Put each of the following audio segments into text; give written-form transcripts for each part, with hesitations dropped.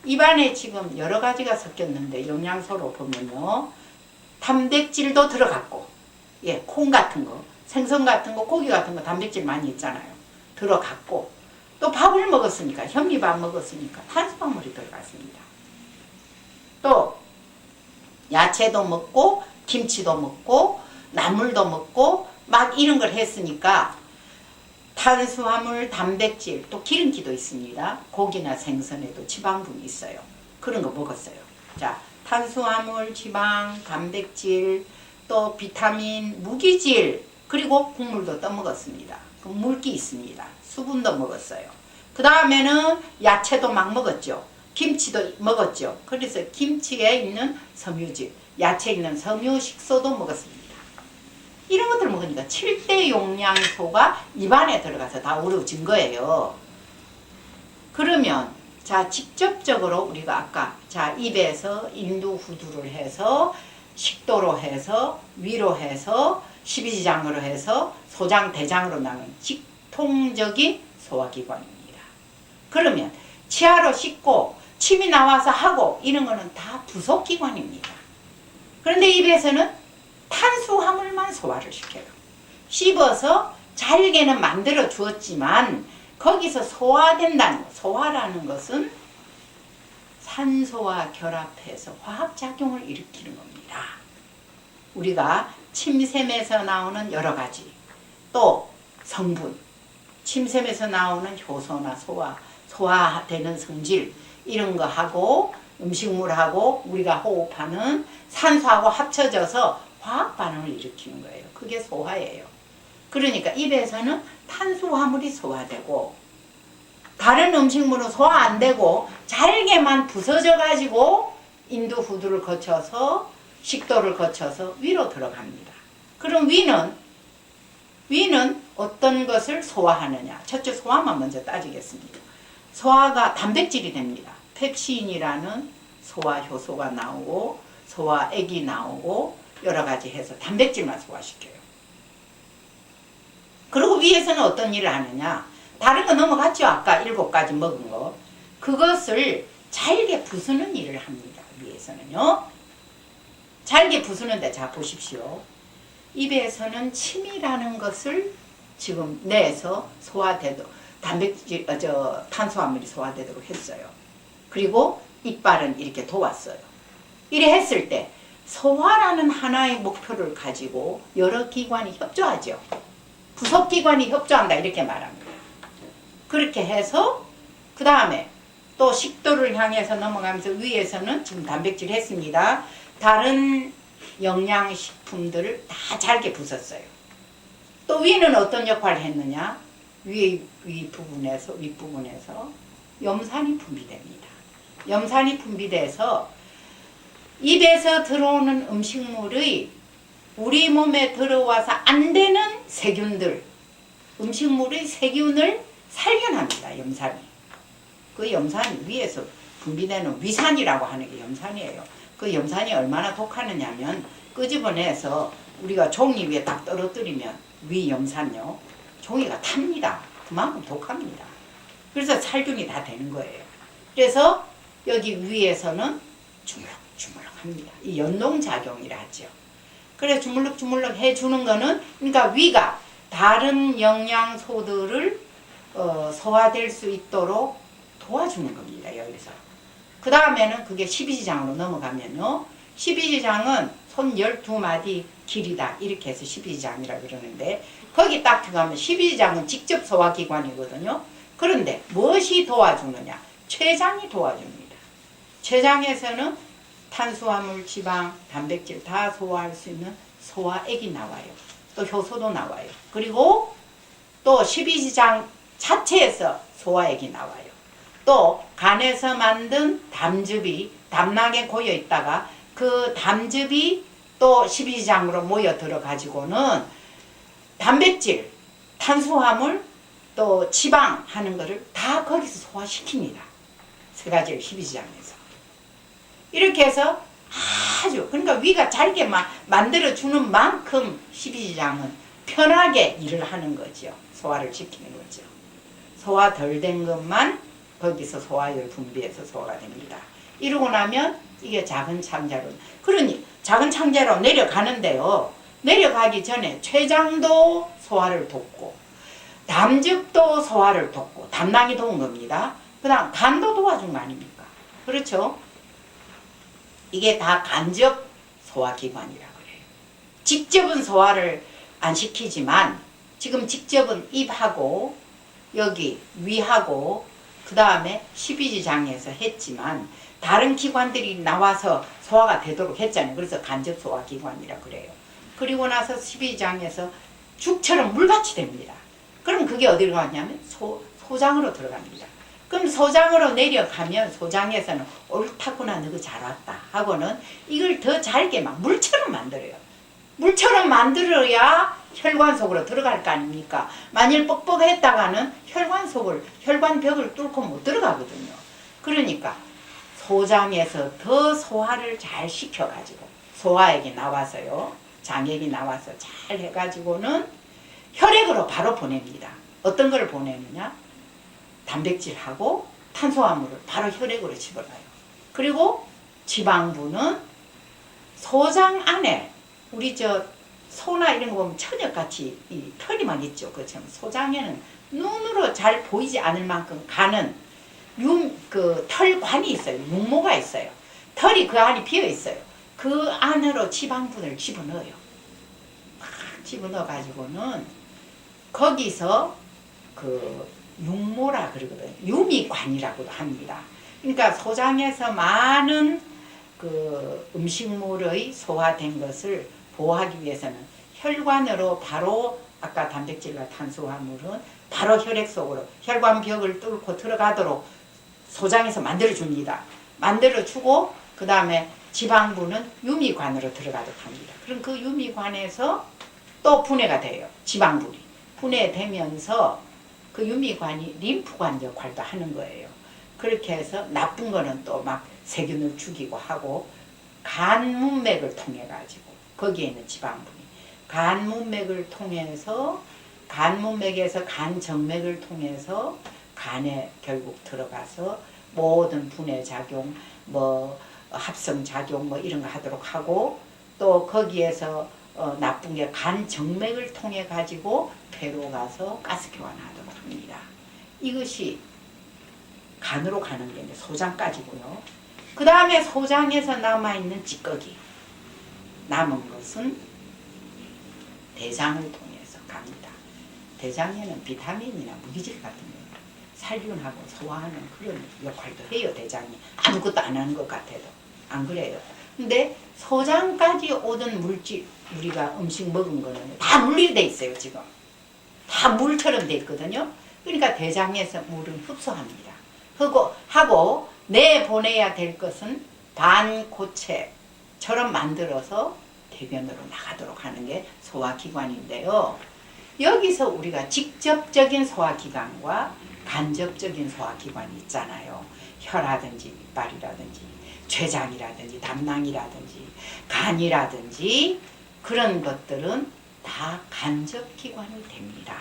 입안에 지금 여러 가지가 섞였는데 영양소로 보면요. 단백질도 들어갔고, 예, 콩 같은 거, 생선 같은 거, 고기 같은 거 단백질 많이 있잖아요. 들어갔고, 또 밥을 먹었으니까, 현미밥 먹었으니까 탄수화물이 들어갔습니다. 또 야채도 먹고, 김치도 먹고, 나물도 먹고, 막 이런 걸 했으니까 탄수화물, 단백질, 또 기름기도 있습니다. 고기나 생선에도 지방분이 있어요. 그런 거 먹었어요. 자, 탄수화물, 지방, 단백질, 또 비타민, 무기질, 그리고 국물도 떠먹었습니다. 물기 있습니다. 수분도 먹었어요. 그 다음에는 야채도 막 먹었죠. 김치도 먹었죠. 그래서 김치에 있는 섬유질, 야채에 있는 섬유식소도 먹었습니다. 이런 것들 먹으니까 7대 영양소가 입안에 들어가서 다 우러진 거예요. 그러면 자, 직접적으로 우리가 아까 자, 입에서 인두후두를 해서 식도로 해서 위로 해서 십이지장으로 해서 소장, 대장으로 나가는 직통적인 소화기관입니다. 그러면 치아로 씻고 침이 나와서 하고 이런 거는 다 부속기관입니다. 그런데 입에서는 탄수화물만 소화를 시켜요. 씹어서 잘게는 만들어 주었지만 거기서 소화된다는 거. 소화라는 것은 산소와 결합해서 화학작용을 일으키는 겁니다. 우리가 침샘에서 나오는 여러 가지, 또 성분, 침샘에서 나오는 효소나 소화되는 성질 이런 거 하고 음식물하고 우리가 호흡하는 산소하고 합쳐져서 화학 반응을 일으키는 거예요. 그게 소화예요. 그러니까 입에서는 탄수화물이 소화되고 다른 음식물은 소화 안 되고 잘게만 부서져 가지고 인두후두를 거쳐서 식도를 거쳐서 위로 들어갑니다. 그럼 위는 어떤 것을 소화하느냐? 첫째 소화만 먼저 따지겠습니다. 소화가 단백질이 됩니다. 펩신이라는 소화 효소가 나오고 소화액이 나오고 여러 가지 해서 단백질만 소화시켜요. 그리고 위에서는 어떤 일을 하느냐? 다른 거 넘어갔죠? 아까 7가지 먹은 거. 그것을 잘게 부수는 일을 합니다. 위에서는요. 잘게 부수는데 자 보십시오. 입에서는 침이라는 것을 지금 내서 소화되도록 탄수화물이 소화되도록 했어요. 그리고 이빨은 이렇게 도왔어요. 이래 했을 때 소화라는 하나의 목표를 가지고 여러 기관이 협조하죠. 부속기관이 협조한다 이렇게 말합니다. 그렇게 해서 그 다음에 또 식도를 향해서 넘어가면서 위에서는 지금 단백질 했습니다. 다른 영양식품들을 다 잘게 부쉈어요. 또 위는 어떤 역할을 했느냐? 윗부분에서 염산이 분비됩니다. 염산이 분비돼서 입에서 들어오는 음식물의 우리 몸에 들어와서 안 되는 세균들, 음식물의 세균을 살균합니다. 염산이. 그 염산이 위에서 분비되는 위산이라고 하는 게 염산이에요. 그 염산이 얼마나 독하느냐면 끄집어내서 우리가 종이 위에 딱 떨어뜨리면 위 염산요. 종이가 탑니다. 그만큼 독합니다. 그래서 살균이 다 되는 거예요. 그래서 여기 위에서는 주물럭주물럭합니다. 이 연동작용이라 하죠. 그래서 주물럭주물럭 해주는 거는 그러니까 위가 다른 영양소들을 소화될 수 있도록 도와주는 겁니다. 여기서. 그 다음에는 그게 십이지장으로 넘어가면요. 십이지장은 손 12마디 길이다. 이렇게 해서 십이지장이라 그러는데 거기 딱 들어가면 십이지장은 직접 소화기관이거든요. 그런데 무엇이 도와주느냐? 췌장이 도와줍니다. 췌장에서는 탄수화물, 지방, 단백질 다 소화할 수 있는 소화액이 나와요. 또 효소도 나와요. 그리고 또 십이지장 자체에서 소화액이 나와요. 또 간에서 만든 담즙이 담낭에 고여 있다가 그 담즙이 또 십이지장으로 모여 들어 가지고는 단백질, 탄수화물, 또 지방 하는 거를 다 거기서 소화시킵니다. 세 가지를 십이지장에서. 이렇게 해서 아주 그러니까 위가 잘게 만들어주는 만큼 십이지장은 편하게 일을 하는 거죠. 소화를 시키는 거죠. 소화 덜 된 것만 거기서 소화를 분비해서 소화가 됩니다. 이러고 나면 이게 작은 창자로, 그러니 작은 창자로 내려가는데요. 내려가기 전에 췌장도 소화를 돕고 담즙도 소화를 돕고 담낭이 도운 겁니다. 그 다음 간도 도와준 거 아닙니까? 그렇죠? 이게 다 간접 소화기관이라 그래요. 직접은 소화를 안 시키지만 지금 직접은 입하고 여기 위하고 그 다음에 십이지장에서 했지만 다른 기관들이 나와서 소화가 되도록 했잖아요. 그래서 간접 소화기관이라 그래요. 그리고 나서 십이지장에서 죽처럼 물같이 됩니다. 그럼 그게 어디로 가냐면 소장으로 들어갑니다. 그럼 소장으로 내려가면 소장에서는 옳다구나 너가 잘 왔다 하고는 이걸 더 잘게 막 물처럼 만들어요. 물처럼 만들어야 혈관 속으로 들어갈 거 아닙니까? 만일 뻑뻑했다가는 혈관벽을 뚫고 못 들어가거든요. 그러니까 소장에서 더 소화를 잘 시켜가지고 소화액이 나와서요. 장액이 나와서 잘 해가지고는 혈액으로 바로 보냅니다. 어떤 걸 보내느냐? 단백질하고 탄수화물을 바로 혈액으로 집어넣어요. 그리고 지방부는 소장 안에 우리 소나 이런 거 보면 천엽같이 이 털이 막 있죠. 그처럼 소장에는 눈으로 잘 보이지 않을 만큼 가는 털관이 있어요. 육모가 있어요. 털이 그 안에 비어 있어요. 그 안으로 지방분을 집어넣어요. 막 집어넣어 가지고는 거기서 육모라 그러거든요. 유미관이라고도 합니다. 그러니까 소장에서 많은 음식물의 소화된 것을 보호하기 위해서는 혈관으로 바로 아까 단백질과 탄수화물은 바로 혈액 속으로 혈관벽을 뚫고 들어가도록 소장에서 만들어줍니다. 만들어주고 그 다음에 지방부는 유미관으로 들어가도록 합니다. 그럼 그 유미관에서 또 분해가 돼요. 지방분이. 분해되면서 그 유미관이 림프관 역할도 하는 거예요. 그렇게 해서 나쁜 거는 또 막 세균을 죽이고 하고 간 문맥을 통해 가지고 거기에 있는 지방분이 간 문맥을 통해서 간 문맥에서 간 정맥을 통해서 간에 결국 들어가서 모든 분해 작용 합성 작용 이런 거 하도록 하고 또 거기에서 나쁜 게 간 정맥을 통해 가지고 폐로 가서 가스 교환하도록 합니다. 이것이 간으로 가는 게 이제 소장까지고요. 그 다음에 소장에서 남아있는 찌꺼기 남은 것은 대장을 통해서 갑니다. 대장에는 비타민이나 무기질 같은 거 살균하고 소화하는 그런 역할도 해요. 대장이 아무것도 안 하는 것 같아도 안 그래요. 근데 소장까지 오던 물질 우리가 음식 먹은 거는 다 물이 돼 있어요. 지금 다 물처럼 돼 있거든요. 그러니까 대장에서 물은 흡수합니다. 하고 내보내야 될 것은 반고체처럼 만들어서 대변으로 나가도록 하는 게 소화기관인데요. 여기서 우리가 직접적인 소화기관과 간접적인 소화기관이 있잖아요. 혀라든지 이빨이라든지 췌장이라든지 담낭이라든지 간이라든지 그런 것들은 다 간접기관이 됩니다.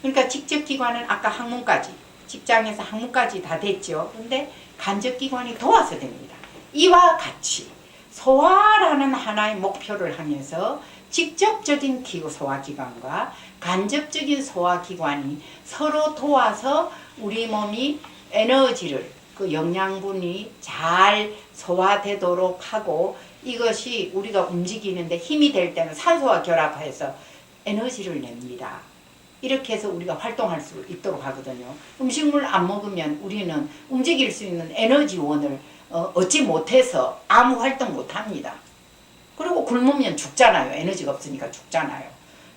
그러니까 직접기관은 아까 항문까지 직장에서 항문까지 다 됐죠. 근데 간접기관이 도와서 됩니다. 이와 같이 소화라는 하나의 목표를 하면서 직접적인 소화기관과 간접적인 소화기관이 서로 도와서 우리 몸이 에너지를 영양분이 잘 소화되도록 하고 이것이 우리가 움직이는데 힘이 될 때는 산소와 결합해서 에너지를 냅니다. 이렇게 해서 우리가 활동할 수 있도록 하거든요. 음식물 안 먹으면 우리는 움직일 수 있는 에너지원을 얻지 못해서 아무 활동 못합니다. 그리고 굶으면 죽잖아요. 에너지가 없으니까 죽잖아요.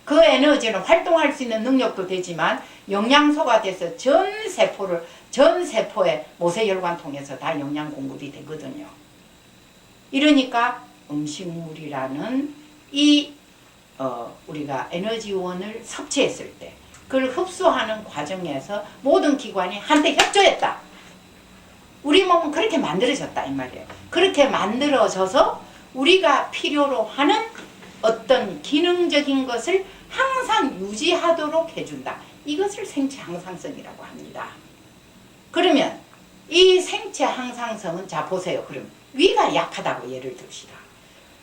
그 에너지는 활동할 수 있는 능력도 되지만 영양소가 돼서 전 세포의 모세혈관 통해서 다 영양 공급이 되거든요. 이러니까 음식물이라는 우리가 에너지원을 섭취했을 때 그걸 흡수하는 과정에서 모든 기관이 한테 협조했다. 우리 몸은 그렇게 만들어졌다 이 말이에요. 그렇게 만들어져서 우리가 필요로 하는 어떤 기능적인 것을 항상 유지하도록 해준다. 이것을 생체 항상성이라고 합니다. 그러면 이 생체 항상성은 자 보세요. 그럼 위가 약하다고 예를 듭시다.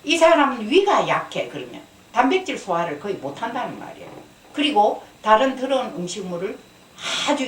이 사람은 위가 약해. 그러면 단백질 소화를 거의 못한다는 말이에요. 그리고 다른 들어온 음식물을 아주